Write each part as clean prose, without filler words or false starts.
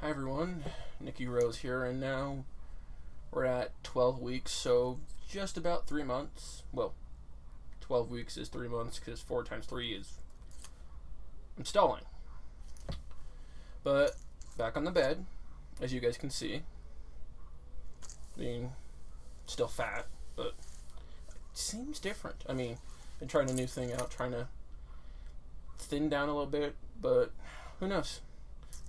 Hi everyone, Nikki Rose here, and now we're at 12 weeks, so just about 3 months. Well, 12 weeks is 3 months because 4 times 3 is installing. But back on the bed, as you guys can see, being still fat, but it seems different. I mean, been trying a new thing out, trying to thin down a little bit, but who knows?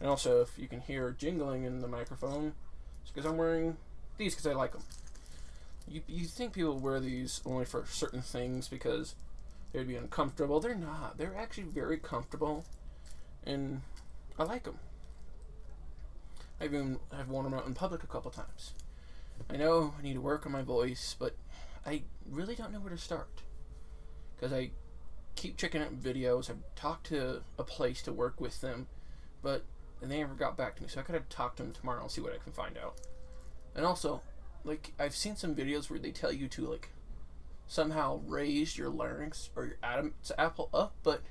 And also, if you can hear jingling in the microphone, it's because I'm wearing these because I like them. You think people wear these only for certain things because they'd be uncomfortable. They're not. They're actually very comfortable, and I like them. I've worn them out in public a couple times. I know I need to work on my voice, but I really don't know where to start. Because I keep checking out videos. I've talked to a place to work with them, but they never got back to me. So I could have talked to them tomorrow and see what I can find out. And also, I've seen some videos where they tell you to, somehow raise your larynx or your Adam's apple up, but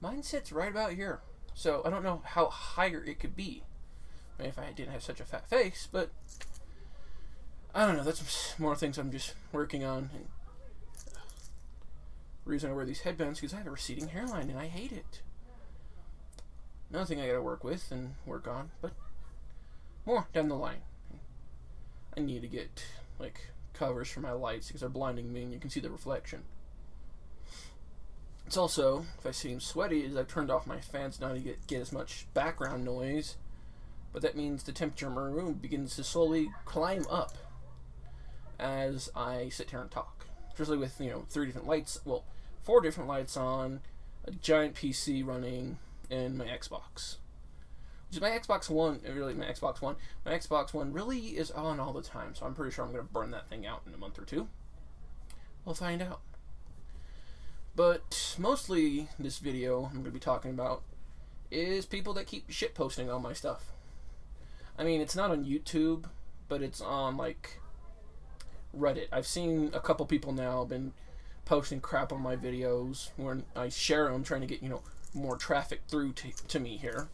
mine sits right about here. So I don't know how higher it could be. I mean, if I didn't have such a fat face, but I don't know. That's more things I'm just working on. And the reason I wear these headbands is because I have a receding hairline and I hate it. Another thing I gotta work with and work on, but more down the line. I need to get covers for my lights because they're blinding me and you can see the reflection. It's also, if I seem sweaty, is I've turned off my fans now to get as much background noise, but that means the temperature in my room begins to slowly climb up as I sit here and talk. Especially with, 3 different lights, 4 different lights on, a giant PC running, and my Xbox. Which is my Xbox One really is on all the time, so I'm pretty sure I'm going to burn that thing out in a month or two. We'll find out. But mostly this video I'm going to be talking about is people that keep shitposting on my stuff. I mean, it's not on YouTube, but it's on, Reddit. I've seen a couple people now been posting crap on my videos when I share them, trying to get, more traffic through to me here.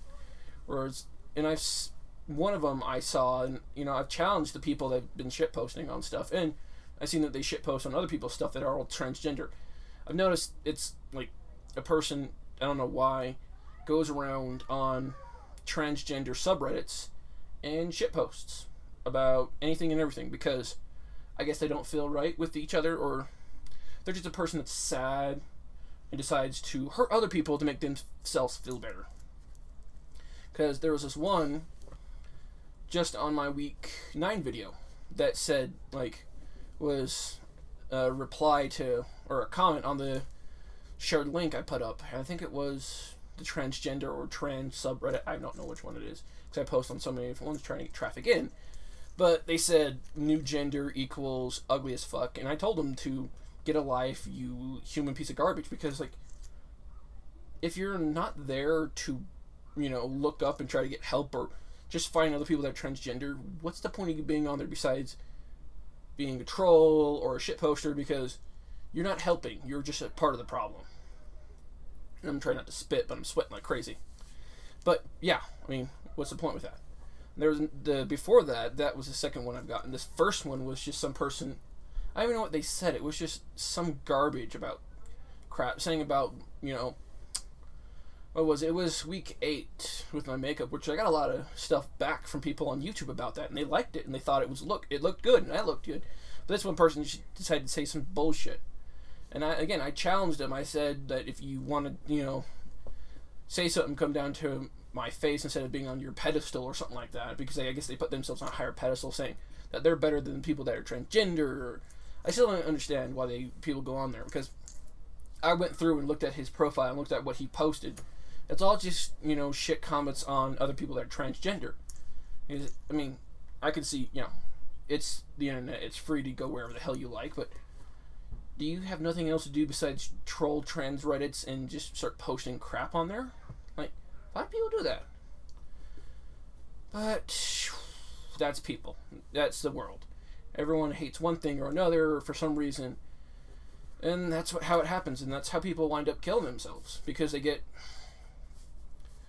One of them I saw, and I've challenged the people that've been shitposting on stuff, and I've seen that they shitpost on other people's stuff that are all transgender. I've noticed it's a person, I don't know why, goes around on transgender subreddits and shitposts about anything and everything because I guess they don't feel right with each other, or they're just a person that's sad and decides to hurt other people to make themselves feel better. Because there was this one just on my week 9 video that said, was a reply to, or a comment on the shared link I put up. And I think it was the transgender or trans subreddit. I don't know which one it is, because I post on so many different ones trying to get traffic in. But they said new gender equals ugly as fuck. And I told them to get a life, you human piece of garbage, because if you're not there to look up and try to get help or just find other people that are transgender, what's the point of you being on there besides being a troll or a shit poster? Because you're not helping, you're just a part of the problem. And I'm trying not to spit, but I'm sweating like crazy. But yeah, I mean, what's the point with that? There was before that was the second one I've gotten. This first one was just some person, I don't even know what they said. It was just some garbage about crap, saying about, what was it? It was week 8 with my makeup, which I got a lot of stuff back from people on YouTube about that, and they liked it, and they thought it looked good, and I looked good. But this one person decided to say some bullshit. And I challenged him. I said that if you want to, say something, come down to my face instead of being on your pedestal or something like that, because I guess they put themselves on a higher pedestal, saying that they're better than people that are transgender. I still don't understand why people go on there, because I went through and looked at his profile and looked at what he posted. It's all just, shit comments on other people that are transgender. I mean, I can see, it's the internet, it's free to go wherever the hell you like, but do you have nothing else to do besides troll trans Reddits and just start posting crap on there? Why do people do that? But that's people. That's the world. Everyone hates one thing or another for some reason, and that's how it happens, and that's how people wind up killing themselves, because they get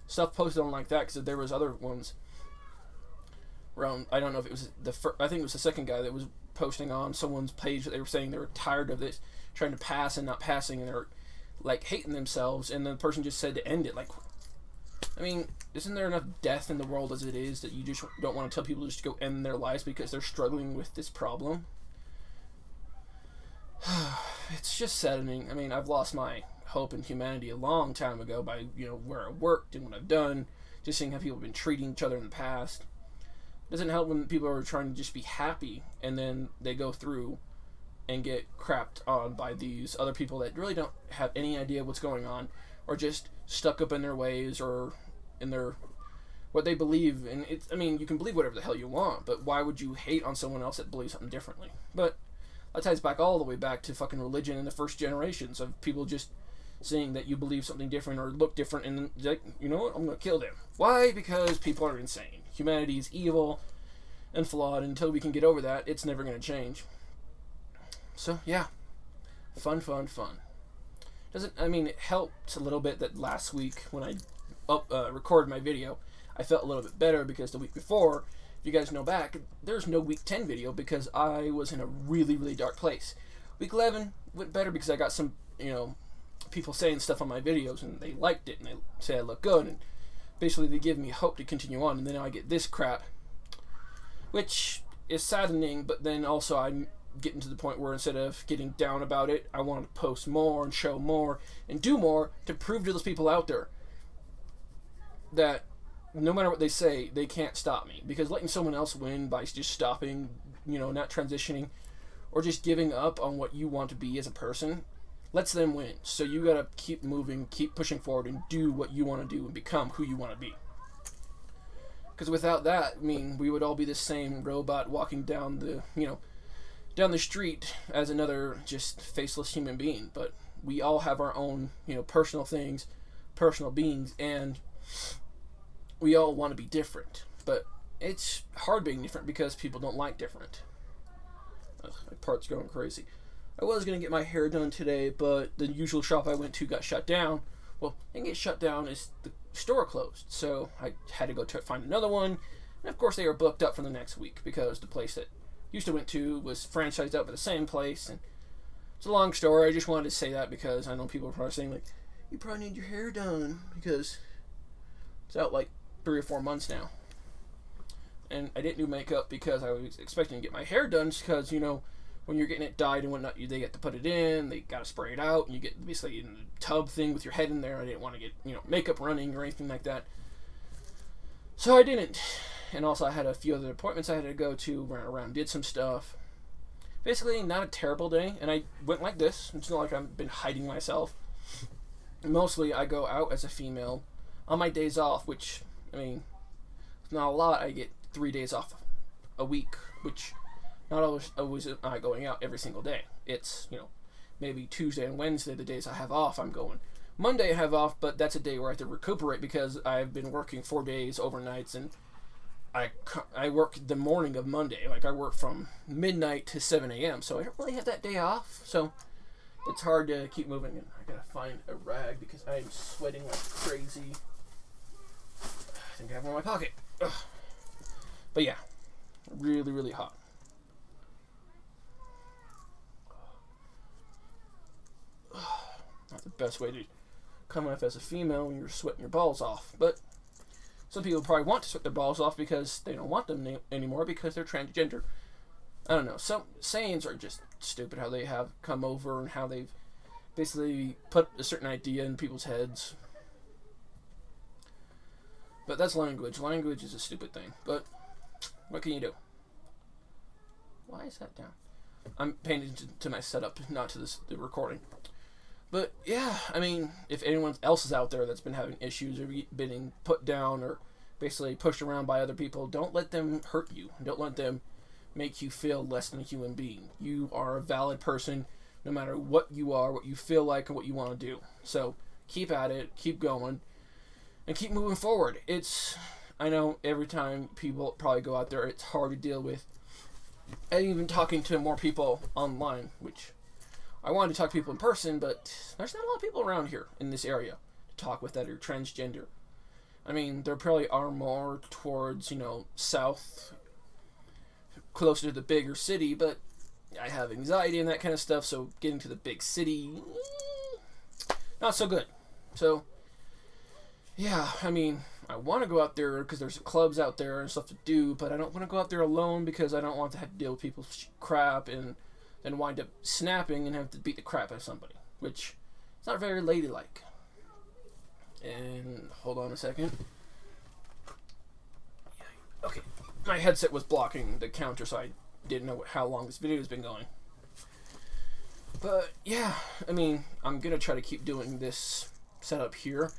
stuff posted on like that. Because there was other ones around, I don't know if it was I think it was the second guy that was posting on someone's page that they were saying they were tired of this, trying to pass and not passing, and they're like hating themselves, and the person just said to end it. Like, I mean, isn't there enough death in the world as it is that you just don't want to tell people just to go end their lives because they're struggling with this problem? It's just saddening. I mean, I've lost my hope in humanity a long time ago by, where I worked and what I've done, just seeing how people have been treating each other in the past. It doesn't help when people are trying to just be happy and then they go through and get crapped on by these other people that really don't have any idea what's going on, or just stuck up in their ways or in their what they believe. And it's, I mean, you can believe whatever the hell you want, but why would you hate on someone else that believes something differently? But that ties back all the way back to fucking religion in the first generations of people just saying that you believe something different or look different, and like, you know what, I'm gonna kill them. Why? Because people are insane. Humanity is evil and flawed, and until we can get over that, it's never gonna change. So yeah, fun. It helped a little bit that last week when I recorded my video, I felt a little bit better because the week before, if you guys know back, there's no week 10 video because I was in a really, really dark place. Week 11 went better because I got some, people saying stuff on my videos and they liked it and they say I look good, and basically they give me hope to continue on, and then I get this crap, which is saddening, but then also I'm getting to the point where instead of getting down about it, I want to post more and show more and do more to prove to those people out there that no matter what they say, they can't stop me. Because letting someone else win by just stopping, not transitioning, or just giving up on what you want to be as a person, lets them win. So you gotta keep moving, keep pushing forward, and do what you want to do and become who you want to be. Because without that, we would all be the same robot walking down the street as another just faceless human being. But we all have our own, personal things, personal beings, and we all want to be different. But it's hard being different because people don't like different. Ugh, my part's going crazy. I was going to get my hair done today, but the usual shop I went to got shut down. Well, it didn't get shut down, is the store closed. So I had to go find another one. And of course they were booked up for the next week because the place that used to went to was franchised out by the same place. And it's a long story. I just wanted to say that because I know people are probably saying, like, you probably need your hair done because it's out like 3 or 4 months now. And I didn't do makeup because I was expecting to get my hair done because, when you're getting it dyed and whatnot, they get to put it in, they got to spray it out, and you get basically in the tub thing with your head in there. I didn't want to get, makeup running or anything like that. So I didn't. And also I had a few other appointments I had to go to, ran around, did some stuff. Basically, not a terrible day, and I went like this. It's not like I've been hiding myself. Mostly I go out as a female on my days off, which, it's not a lot. I get 3 days off a week, which not always going out every single day. It's, maybe Tuesday and Wednesday, the days I have off, I'm going. Monday I have off, but that's a day where I have to recuperate because I've been working 4 days overnights, and I work the morning of Monday. Like, I work from midnight to 7 a.m., so I don't really have that day off. So it's hard to keep moving, and I gotta find a rag because I'm sweating like crazy. I think I have one in my pocket. Ugh. But yeah, really, really hot. Not the best way to come off as a female when you're sweating your balls off. But some people probably want to sweat their balls off because they don't want them anymore because they're transgender. I don't know. Some sayings are just stupid how they have come over and how they've basically put a certain idea in people's heads. But that's language. Language is a stupid thing. But what can you do? Why is that down? I'm paying attention to my setup, not to the recording. But yeah, if anyone else is out there that's been having issues or being put down or basically pushed around by other people, don't let them hurt you. Don't let them make you feel less than a human being. You are a valid person no matter what you are, what you feel like, and what you want to do. So keep at it, keep going, and keep moving forward. I know every time people probably go out there, it's hard to deal with. And even talking to more people online, which I wanted to talk to people in person, but there's not a lot of people around here in this area to talk with that are transgender. There probably are more towards, south closer to the bigger city, but I have anxiety and that kind of stuff, so getting to the big city, not so good. So, yeah, I mean, I want to go out there because there's clubs out there and stuff to do, but I don't want to go out there alone because I don't want to have to deal with people's crap and then wind up snapping and have to beat the crap out of somebody, which is not very ladylike. And hold on a second. Okay, my headset was blocking the counter, so I didn't know how long this video has been going. But yeah, I mean, I'm gonna try to keep doing this setup here.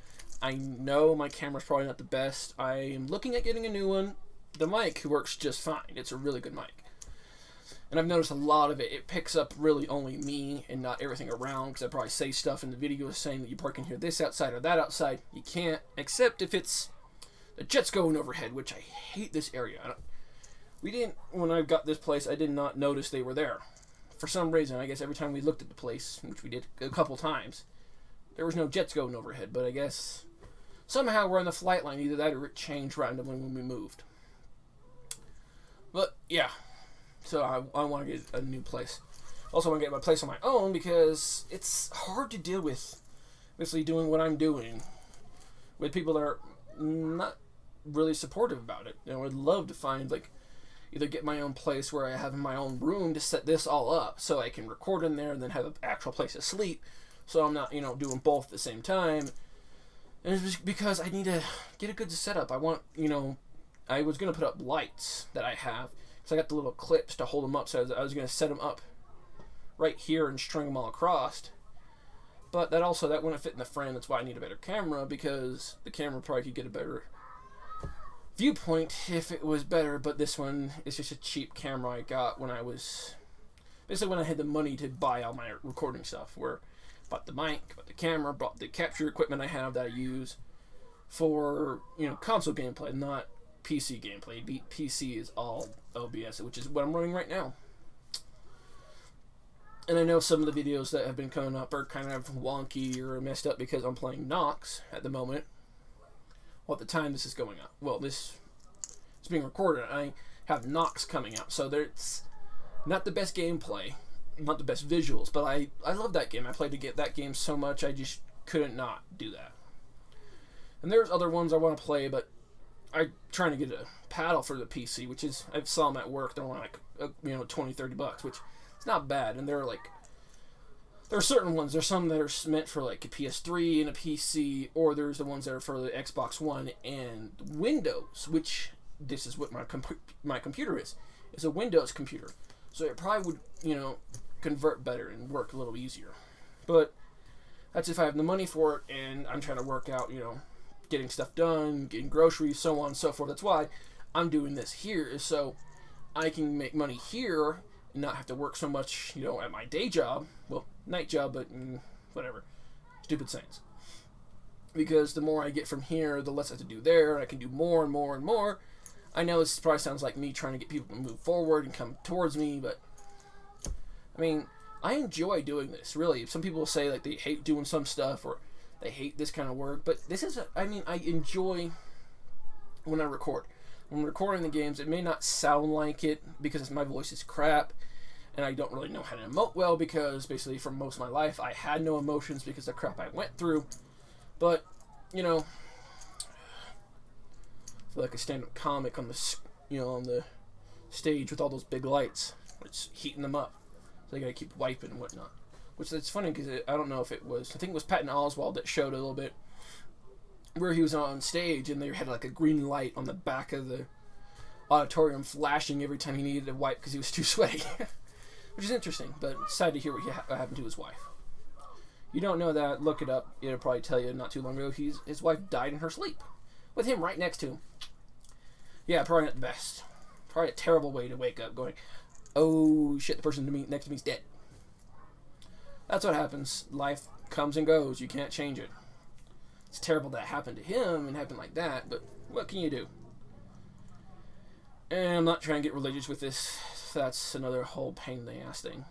I know my camera's probably not the best. I am looking at getting a new one. The mic works just fine. It's a really good mic. And I've noticed a lot of it picks up really only me and not everything around, because I probably say stuff in the video saying that you probably can hear this outside or that outside. You can't, except if it's the jets going overhead, which I hate this area. When I got this place, I did not notice they were there. For some reason, I guess every time we looked at the place, which we did a couple times, there was no jets going overhead, but I guess somehow we're on the flight line, either that or it changed randomly when we moved. But yeah, so I want to get a new place. Also want to get my place on my own because it's hard to deal with basically doing what I'm doing with people that are not really supportive about it. I'd love to find, like, either get my own place where I have my own room to set this all up so I can record in there and then have an actual place to sleep, so I'm not, doing both at the same time. And it's just because I need to get a good setup. I want, I was going to put up lights that I have, so I got the little clips to hold them up, so I was going to set them up right here and string them all across. But that wouldn't fit in the frame. That's why I need a better camera, because the camera probably could get a better viewpoint if it was better, but this one is just a cheap camera I got when I had the money to buy all my recording stuff, where I bought the mic, bought the camera, bought the capture equipment I have that I use for, console gameplay, not PC gameplay. PC is all OBS, which is what I'm running right now. And I know some of the videos that have been coming up are kind of wonky or messed up because I'm playing Nox at the moment. Well, at the time this is going up. Well, this is being recorded. I have Nox coming out, so there's not the best gameplay, not the best visuals, but I love that game. I played to get that game so much, I just couldn't not do that. And there's other ones I want to play, but I'm trying to get a paddle for the PC, which is, I saw them at work. They're like, $20-$30, which is not bad. And there are certain ones. There's some that are meant for like a PS3 and a PC, or there's the ones that are for the Xbox One and Windows, which this is what my computer is. It's a Windows computer. So it probably would, convert better and work a little easier. But that's if I have the money for it, and I'm trying to work out, getting stuff done, getting groceries, so on and so forth. That's why I'm doing this here, is so I can make money here and not have to work so much, at my day job. Well, night job, but whatever. Stupid sayings. Because the more I get from here, the less I have to do there. I can do more and more and more. I know this probably sounds like me trying to get people to move forward and come towards me, but I mean, I enjoy doing this, really. Some people say like they hate doing some stuff or they hate this kind of work, but this is, I enjoy when I record. When I'm recording the games, it may not sound like it because my voice is crap, and I don't really know how to emote well because basically for most of my life I had no emotions because of the crap I went through. But, I feel like a stand-up comic on the, on the stage with all those big lights. It's heating them up. So they gotta keep wiping and whatnot. Which it's funny because I don't know if it was, I think it was Patton Oswalt that showed a little bit where he was on stage and they had like a green light on the back of the auditorium flashing every time he needed to wipe because he was too sweaty. Which is interesting, but sad to hear what happened to his wife. You don't know that, look it up. It'll probably tell you not too long ago his wife died in her sleep. With him right next to him. Yeah, probably not the best. Probably a terrible way to wake up going, oh shit, the person next to me is dead. That's what happens. Life comes and goes. You can't change it. It's terrible that happened to him and happened like that, but what can you do? And I'm not trying to get religious with this. That's another whole pain in the ass thing.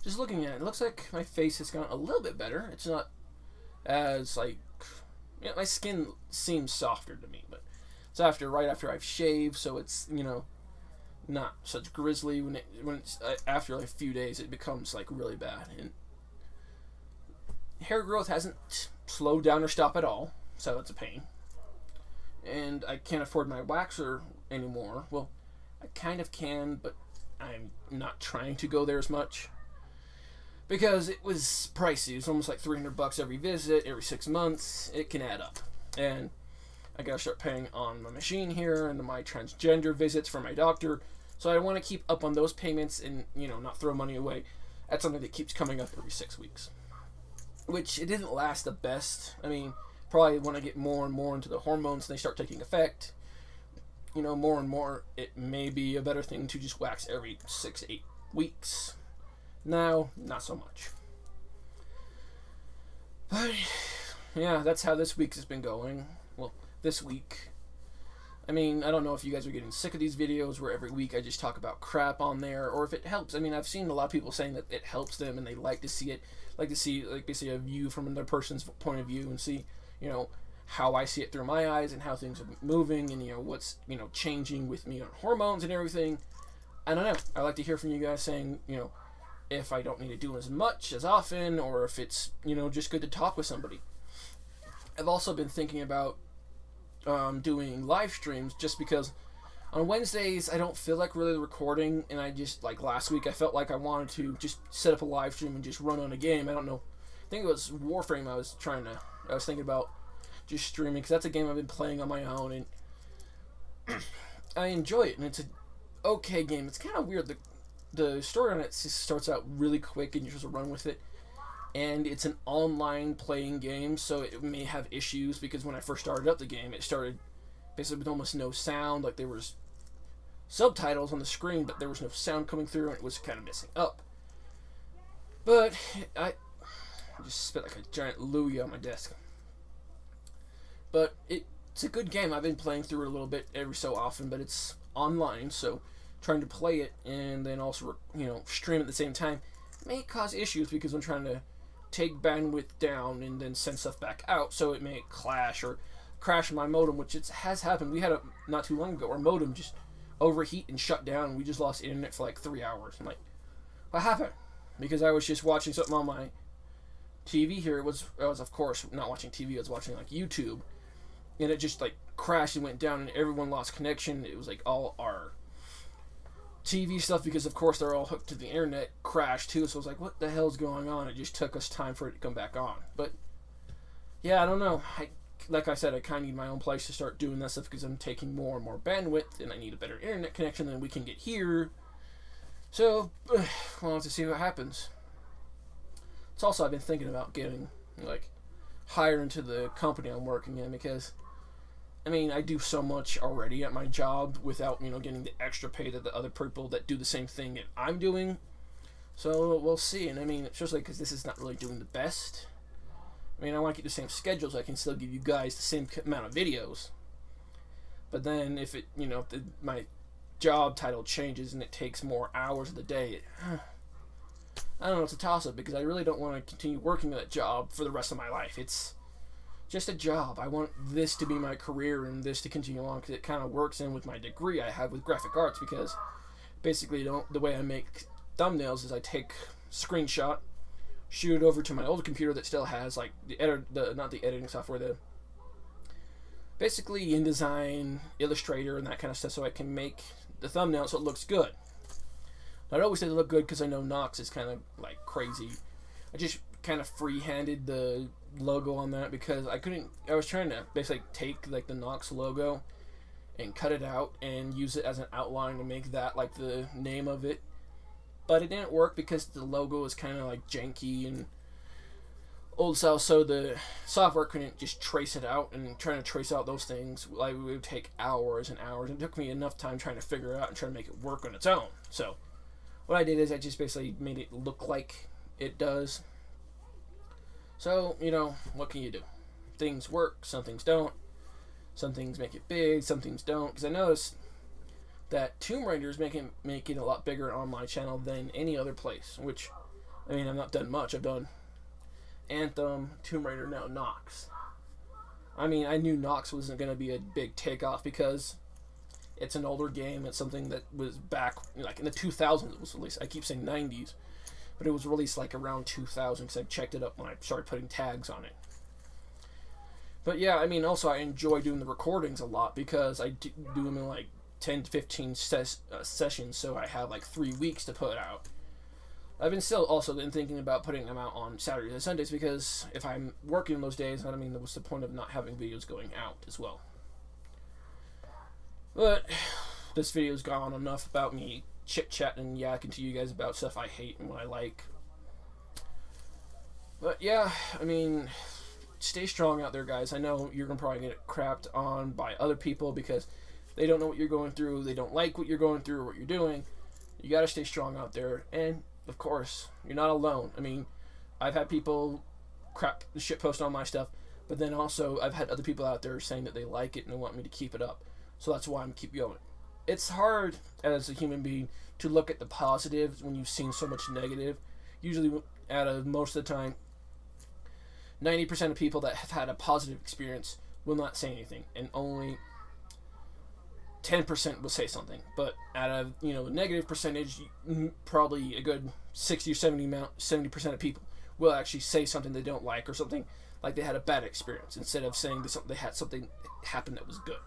Just looking at it, it looks like my face has gotten a little bit better. It's not as like, my skin seems softer to me, but It's right after I've shaved, so it's, not such grizzly. When it's after like a few days, it becomes like really bad. And hair growth hasn't slowed down or stopped at all, so it's a pain. And I can't afford my waxer anymore. Well, I kind of can, but I'm not trying to go there as much because it was pricey. It was almost like $300 every visit, every 6 months. It can add up, and I gotta start paying on my machine here and my transgender visits for my doctor. So I want to keep up on those payments and not throw money away at something that keeps coming up every 6 weeks, which it didn't last the best. I mean, probably when I get more and more into the hormones and they start taking effect, more and more, it may be a better thing to just wax every 6 to 8 weeks. Now, not so much. But, yeah, that's how this week has been going. Well, this week. I mean, I don't know if you guys are getting sick of these videos where every week I just talk about crap on there, or if it helps. I mean, I've seen a lot of people saying that it helps them and they like to see it, like basically a view from another person's point of view and see, how I see it through my eyes and how things are moving and, what's, changing with me on hormones and everything. I don't know. I like to hear from you guys saying, if I don't need to do as much as often, or if it's, just good to talk with somebody. I've also been thinking about doing live streams just because on Wednesdays I don't feel like really recording, and I just, like last week, I felt like I wanted to just set up a live stream and just run on a game. I don't know. I think it was Warframe I was thinking about just streaming, because that's a game I've been playing on my own, and I enjoy it, and it's an okay game. It's kind of weird. The story on it just starts out really quick, and you're supposed to run with it, and it's an online playing game, so it may have issues, because when I first started up the game, it started basically with almost no sound. Like, there was subtitles on the screen, but there was no sound coming through, and it was kind of messing up. But I just spit like a giant Louie on my desk. But it's a good game. I've been playing through it a little bit every so often, but it's online, so trying to play it and then also, stream at the same time may cause issues, because I'm trying to take bandwidth down and then send stuff back out, so it may clash or crash my modem, which has happened. We had not too long ago, our modem just overheat and shut down, and we just lost internet for like 3 hours. I'm like, what happened? Because I was just watching something on my TV here. I was of course not watching TV, I was watching like YouTube, and it just like crashed and went down, and everyone lost connection. It was like all our TV stuff, because of course they're all hooked to the internet, crashed too. So I was like, what the hell's going on? It just took us time for it to come back on. But yeah, I don't know. Like I said, I kind of need my own place to start doing that stuff, because I'm taking more and more bandwidth, and I need a better internet connection than we can get here. So we'll have to see what happens. It's also, I've been thinking about getting like higher into the company I'm working in, because I mean, I do so much already at my job without, getting the extra pay that the other people that do the same thing that I'm doing. So we'll see. And I mean, especially because this is not really doing the best. I mean, I want to keep the same schedule so I can still give you guys the same amount of videos. But then if it, my job title changes and it takes more hours of the day, I don't know, it's a toss-up, because I really don't want to continue working at that job for the rest of my life. It's just a job. I want this to be my career and this to continue on, because it kind of works in with my degree I have with graphic arts, because basically the way I make thumbnails is I take screenshot, shoot it over to my old computer that still has like not the editing software, basically InDesign, Illustrator, and that kind of stuff, so I can make the thumbnail so it looks good. I always say they look good because I know Nox is kind of like crazy. I just kind of free-handed the logo on that, because I was trying to basically take like the Nox logo and cut it out and use it as an outline to make that like the name of it, but it didn't work because the logo was kind of like janky and old style, so the software couldn't just trace it out, and trying to trace out those things, like, it would take hours and hours. It took me enough time trying to figure it out and try to make it work on its own. So what I did is I just basically made it look like it does. So, what can you do? Things work, some things don't. Some things make it big, some things don't. Because I noticed that Tomb Raider is making it a lot bigger on my channel than any other place. Which, I've not done much. I've done Anthem, Tomb Raider, now Nox. I mean, I knew Nox wasn't going to be a big takeoff because it's an older game. It's something that was back, like, in the 2000s it was released. I keep saying 90s, but it was released, like, around 2000 because I checked it up when I started putting tags on it. But, yeah, I mean, also I enjoy doing the recordings a lot because I do them in, like, 10 to 15 sessions, so I have, like, 3 weeks to put out. I've been thinking about putting them out on Saturdays and Sundays because if I'm working those days, I mean, what's the point of not having videos going out as well? But this video's gone on enough about me chit-chatting and yakking to you guys about stuff I hate and what I like. But yeah, I mean, stay strong out there, guys. I know you're gonna probably get crapped on by other people because they don't know what you're going through, they don't like what you're going through or what you're doing. You gotta stay strong out there, and of course, you're not alone. I mean, I've had people shitpost on my stuff, but then also I've had other people out there saying that they like it and they want me to keep it up. So that's why I'm keep going. It's hard as a human being to look at the positives when you've seen so much negative. Usually, out of most of the time, 90% of people that have had a positive experience will not say anything, and only 10% will say something. But out of, the negative percentage, probably a good 60 or 70% of people will actually say something they don't like or something like they had a bad experience instead of saying they had something happen that was good.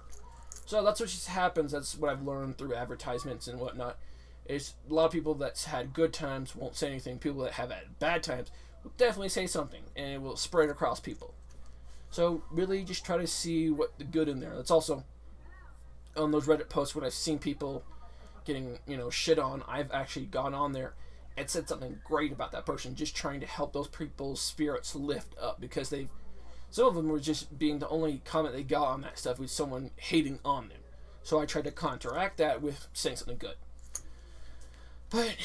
So that's what just happens. That's what I've learned through advertisements and whatnot. Is a lot of people that's had good times won't say anything. People that have had bad times will definitely say something, and it will spread across people. So really just try to see what the good in there. That's also on those Reddit posts when I've seen people getting, shit on, I've actually gone on there and said something great about that person, just trying to help those people's spirits lift up, because some of them were just being the only comment they got on that stuff was someone hating on them. So I tried to counteract that with saying something good. But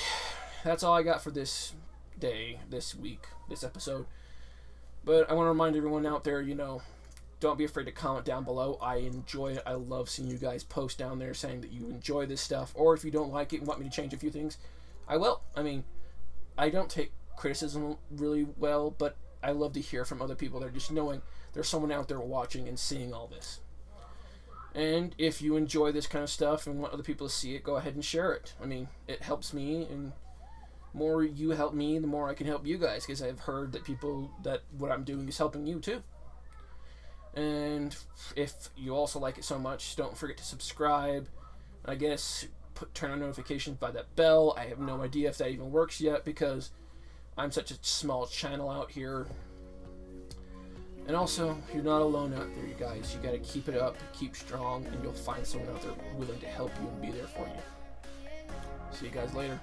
that's all I got for this day, this week, this episode. But I want to remind everyone out there, don't be afraid to comment down below. I enjoy it. I love seeing you guys post down there saying that you enjoy this stuff. Or if you don't like it and want me to change a few things, I will. I mean, I don't take criticism really well, but I love to hear from other people. They're just knowing there's someone out there watching and seeing all this. And if you enjoy this kind of stuff and want other people to see it, go ahead and share it. I mean, it helps me, and the more you help me, the more I can help you guys, because I've heard that what I'm doing is helping you too. And if you also like it so much, don't forget to subscribe. I guess turn on notifications by that bell. I have no idea if that even works yet because I'm such a small channel out here. And also, you're not alone out there, you guys. You gotta keep it up, keep strong, and you'll find someone out there willing to help you and be there for you. See you guys later.